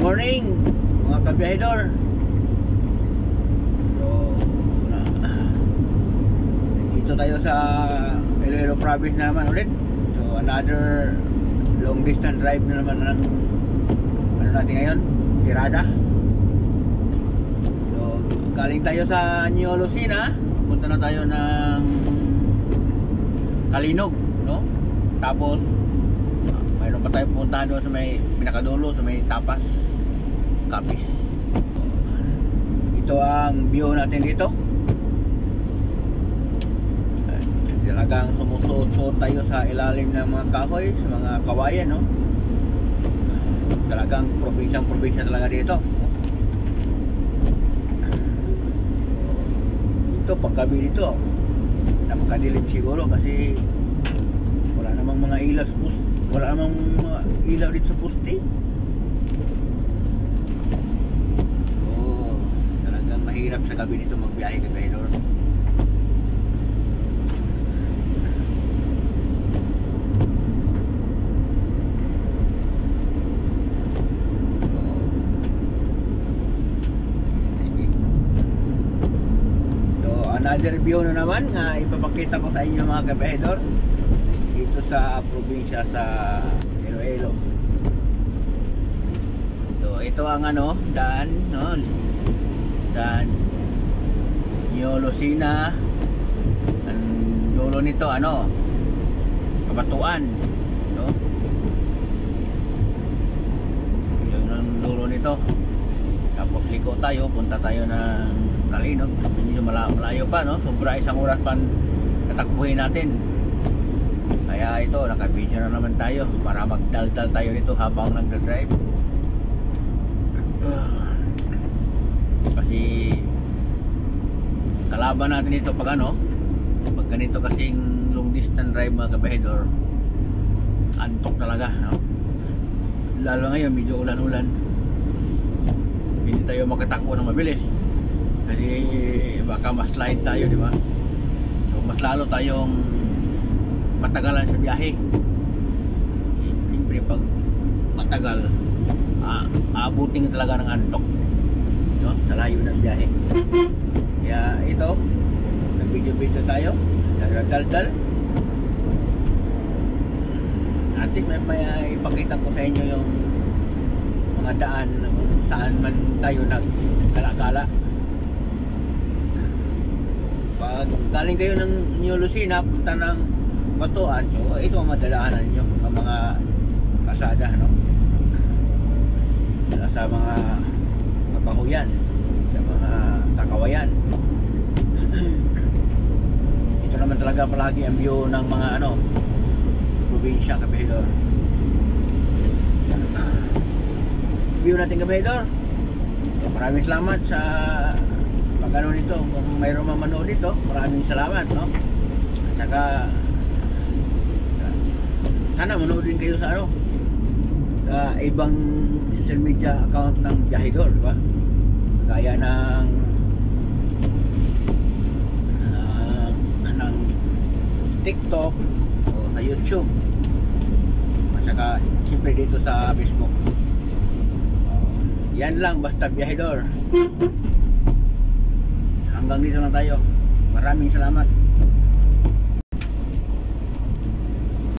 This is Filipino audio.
morning mga kabiyahedor. So, dito tayo sa Iloilo province na naman ulit. So another long distance drive na naman ng ano natin ngayon, tirada. So galing tayo sa New Lucena, punta na tayo ng Kalinog, no? Tapos mayroon pa tayo puntahan doon sa may pinakadulo, sa may Tapas Capiz. Ito ang view natin dito. Talagang sumusuot tayo sa ilalim ng mga kahoy, sa mga kawayan, no? Talagang probinsya talaga dito. Ito paggabi dito, napakadilim siguro kasi wala namang mga ilaw sa poste. Wala namang mga ilaw dito sa poste. So talagang mahirap sa gabi dito magbiyahe kay Pedro. Another view na naman nga ipapakita ko sa inyo mga kabahedor dito sa probinsya sa Iloilo. So ito ang ano, daan, no? Daan New Lucena. Ang dulo nito ano, Kabatuan, no? Yun ang dulo nito. Tapos liko tayo, punta tayo ng Kalinog. Medyo malayo pa, no? Sobra isang oras pa tatakbuhin natin. Kaya ito, naka-video na naman tayo para magdaldal tayo nito habang nagdadrive. Kasi kalaban natin ito pag ano, pag ganito kasing long distance drive mga kabahedor, antok talaga, no? Lalo ngayon medyo ulan-ulan, hindi tayo makatakbo ng mabilis kasi baka mas slide tayo, di ba? So mas lalo tayong matagalan sa biyahe. Siyempre pag matagal, aabutin talaga ng antok, no? Sa layo ng biyahe. Kaya ito, nag-video tayo, nagdaldal. Atin may ipakita ko sa inyo yung mga daan kung saan man tayo nagkala-kala. Pag galing kayo ng New Lucena punta ng Batuan, so ito ang madalaanan nyo, ang mga kasada, no? Sa mga kapahuyan, sa mga kakawayan. Ito naman talaga palagi ang view ng mga ano, probinsya, kabahedor. View natin, kabahedor. So, maraming salamat sa pag-ano nito. Kung mayroong mamanood dito, maraming salamat, no? At saka sana manood din kayo sa ano, sa ibang social media account ng Biyahedor, di ba? Gaya ng TikTok o sa YouTube, at saka siyempre dito sa Facebook. Yan lang, basta Biyahedor. Hanggang dito lang tayo. Maraming salamat.